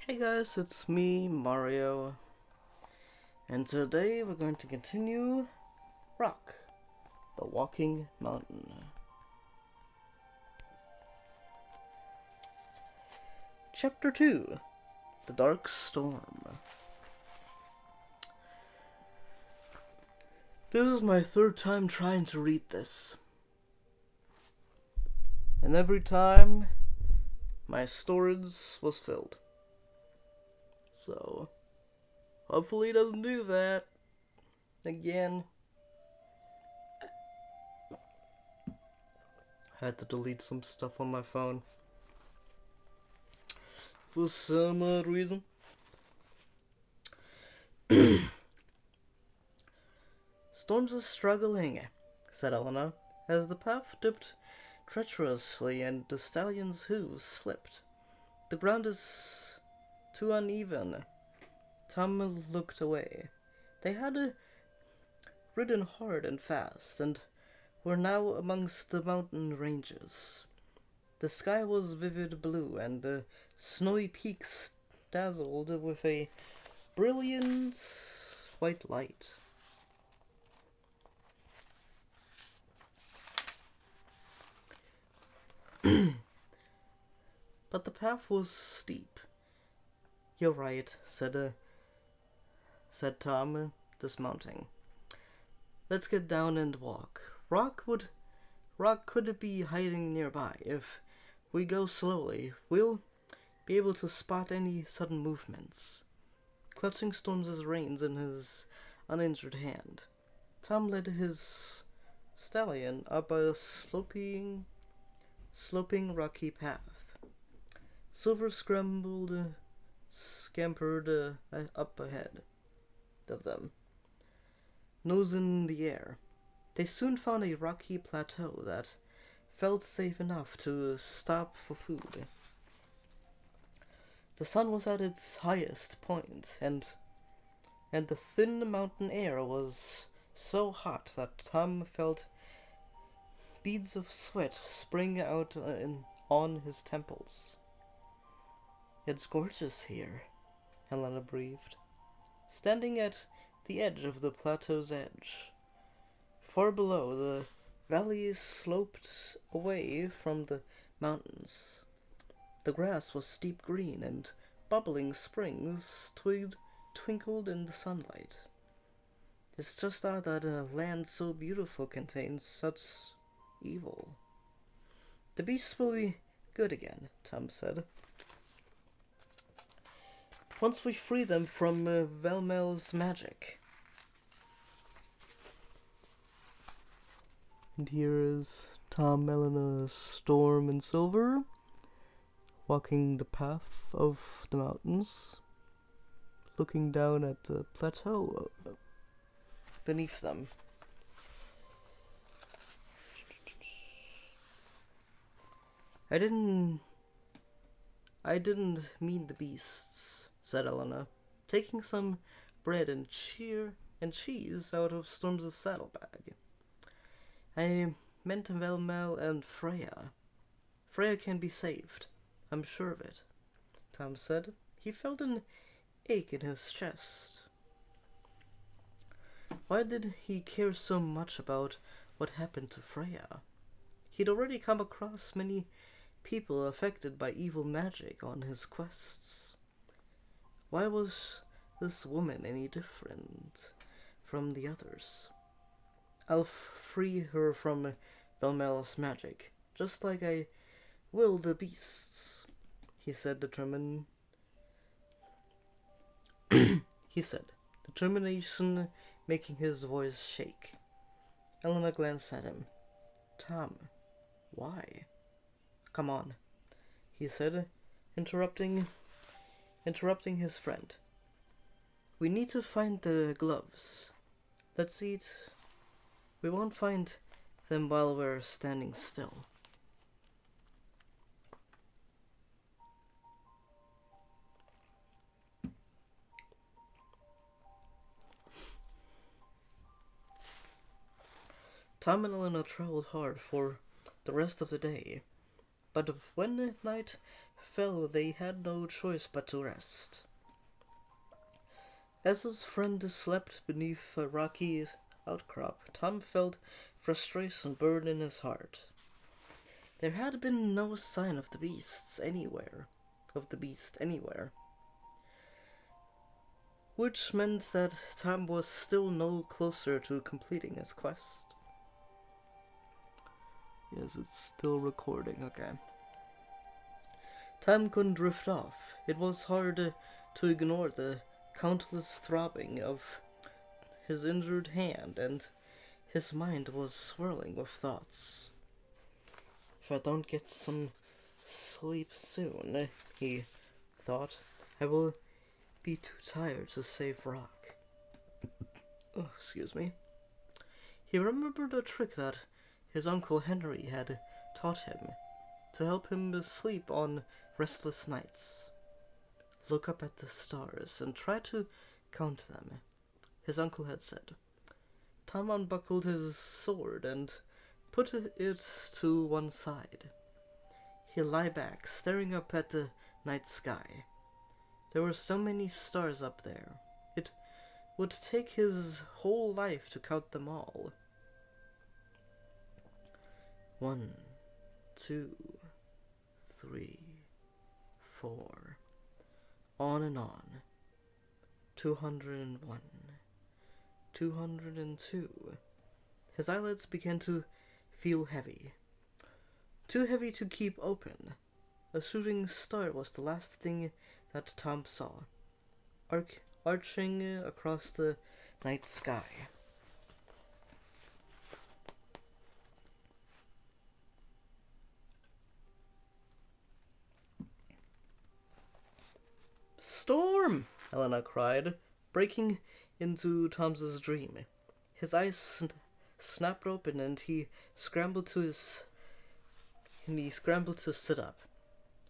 Hey guys, it's me, Mario, and today we're going to continue Rokk, the Walking Mountain. Chapter 2, The Dark Storm. This is my third time trying to read this, and every time my storage was filled. So, hopefully it doesn't do that again. I had to delete some stuff on my phone for some odd reason. Storms is struggling, said Elena, as the path dipped treacherously and the stallion's hooves slipped. The ground is too uneven. Tom looked away. They had ridden hard and fast, and were now amongst the mountain ranges. The sky was vivid blue, and the snowy peaks dazzled with a brilliant white light. But the path was steep. "You're right," said Tom, dismounting. "Let's get down and walk. Rokk could be hiding nearby. If we go slowly, we'll be able to spot any sudden movements." Clutching Storm's reins in his uninjured hand, Tom led his stallion up a sloping, rocky path. Silver scampered up ahead of them, nose in the air. They soon found a rocky plateau that felt safe enough to stop for food. The sun was at its highest point, and the thin mountain air was so hot that Tom felt beads of sweat spring out on his temples. "It's gorgeous here," Helena breathed, standing at the edge of the plateau's edge. Far below, the valley sloped away from the mountains. The grass was deep green, and bubbling springs twinkled in the sunlight. "It's just odd that a land so beautiful contains such evil." "The beasts will be good again," Tom said, "once we free them from Velmel's magic." And here is Tom, Elena, Storm, and Silver walking the path of the mountains, looking down at the plateau beneath them. I didn't mean the beasts," said Elena, taking some bread and cheese out of Storm's saddlebag. "I meant Velmel and Freya. Freya can be saved. I'm sure of it," Tom said. He felt an ache in his chest. Why did he care so much about what happened to Freya? He'd already come across many people affected by evil magic on his quests. Why was this woman any different from the others? "I'll free her from Velmel's magic, just like I will the beasts," he said, determination making his voice shake. Elena glanced at him. "Tom, why?" "Come on," he said, interrupting his friend. "We need to find the gloves. Let's eat. We won't find them while we're standing still." Tom and Elena traveled hard for the rest of the day. But when night fell, they had no choice but to rest. As his friend slept beneath a rocky outcrop, Tom felt frustration burn in his heart. There had been no sign of the beast anywhere, which meant that Tom was still no closer to completing his quest. Yes, it's still recording, okay. Time couldn't drift off. It was hard to ignore the countless throbbing of his injured hand, and his mind was swirling with thoughts. If I don't get some sleep soon, he thought, I will be too tired to save Rokk. Oh, excuse me. He remembered a trick that his Uncle Henry had taught him to help him sleep on restless nights. Look up at the stars and try to count them, his uncle had said. Tom unbuckled his sword and put it to one side. He lay back, staring up at the night sky. There were so many stars up there. It would take his whole life to count them all. 1, 2, 3, 4, on and on. 201, 202. His eyelids began to feel heavy. Too heavy to keep open. A shooting star was the last thing that Tom saw, arching across the night sky. Storm! Helena cried, breaking into Tom's dream. His eyes snapped open and he scrambled to sit up.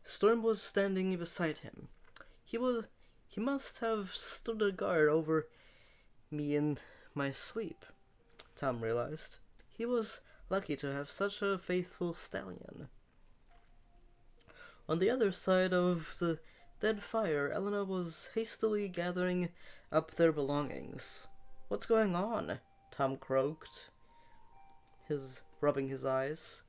Storm was standing beside him. He must have stood a guard over me in my sleep, Tom realized. He was lucky to have such a faithful stallion. On the other side of the dead fire, Elena was hastily gathering up their belongings. What's going on? Tom croaked, rubbing his eyes.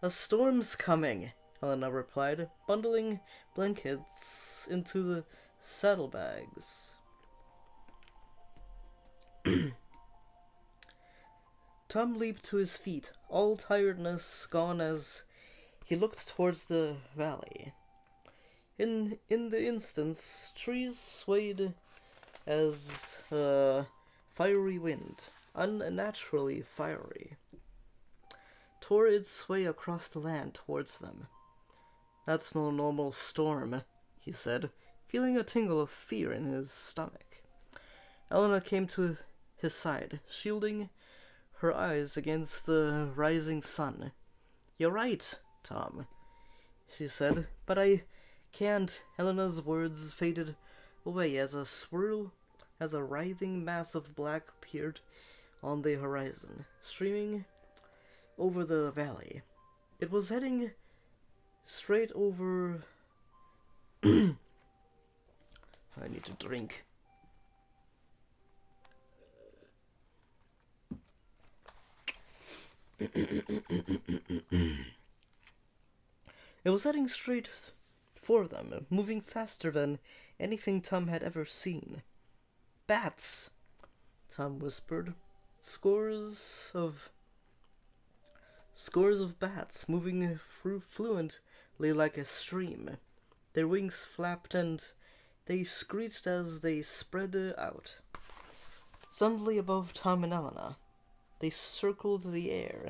A storm's coming, Elena replied, bundling blankets into the saddlebags. Tom leaped to his feet, all tiredness gone as he looked towards the valley. In the instance, trees swayed as a fiery wind, unnaturally fiery, tore its way across the land towards them. That's no normal storm, he said, feeling a tingle of fear in his stomach. Elena came to his side, shielding her eyes against the rising sun. You're right, Tom, she said, but I can't. Elena's words faded away as a writhing mass of black appeared on the horizon, streaming over the valley. It was heading straight over... I need to drink. It was heading straight for them, moving faster than anything Tom had ever seen. Bats, Tom whispered. Scores of bats moving fluently like a stream. Their wings flapped and they screeched as they spread out. Suddenly above Tom and Elena, they circled the air,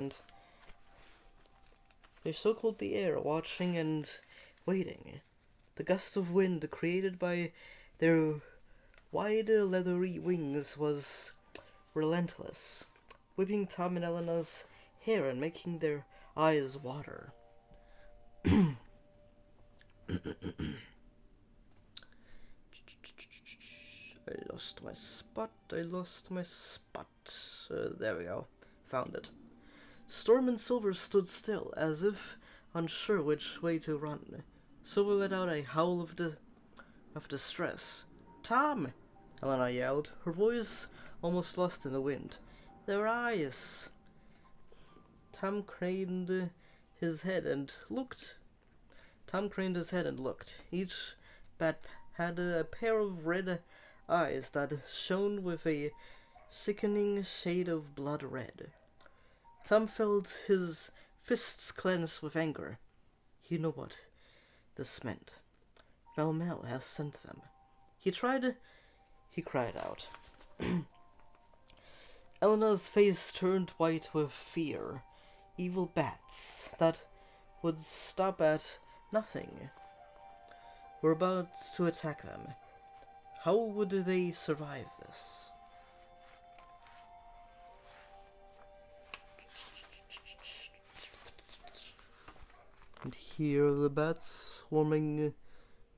watching and waiting. The gust of wind created by their wide leathery wings was relentless, whipping Tom and Elena's hair and making their eyes water. I lost my spot. There we go. Found it. Storm and Silver stood still, as if unsure which way to run. So we let out a howl of distress. "Tom!" Elena yelled, her voice almost lost in the wind. "Their eyes!" Tom craned his head and looked. Each bat had a pair of red eyes that shone with a sickening shade of blood red. Tom felt his fists clench with anger. He knew what this meant. Valmel has sent them. He cried out. Elena's face turned white with fear. Evil bats that would stop at nothing were about to attack them. How would they survive this? And here are the bats swarming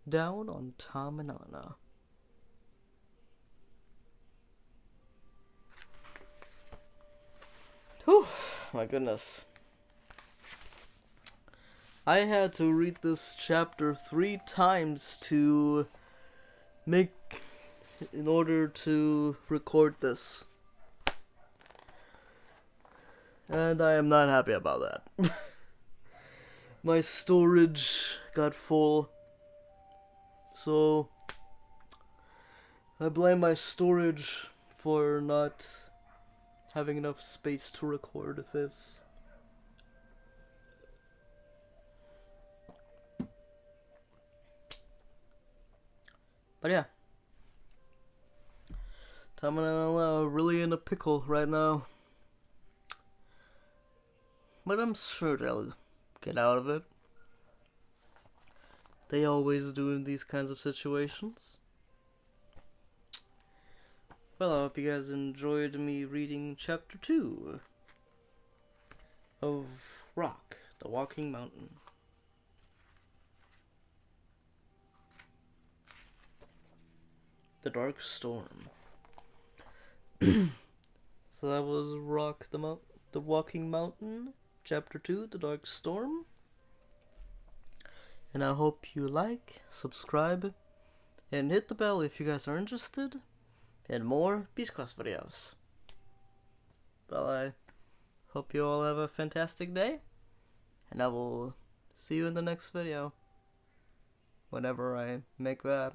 down on Tom and Elena. Whew, my goodness. I had to read this chapter 3 times in order to record this. And I am not happy about that. My storage got full. So I blame my storage for not having enough space to record this. But yeah, Tom and Ella are really in a pickle right now. But I'm sure they'll get out of it. They always do in these kinds of situations. Well, I hope you guys enjoyed me reading chapter 2 of Rokk, the Walking Mountain. The Dark Storm. So that was Rokk, the Walking Mountain, chapter 2, The Dark Storm. And I hope you like, subscribe, and hit the bell if you guys are interested in more Beast Quest videos. Well, I hope you all have a fantastic day, and I will see you in the next video, whenever I make that.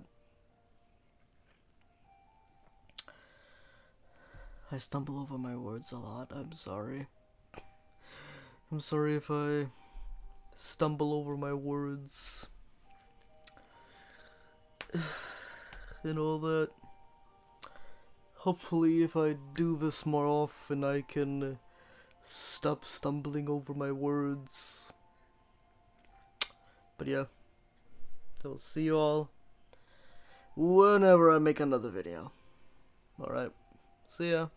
I stumble over my words a lot, I'm sorry. I'm sorry if I stumble over my words and all that. Hopefully if I do this more often I can stop stumbling over my words. But yeah, I'll see you all whenever I make another video. Alright, see ya.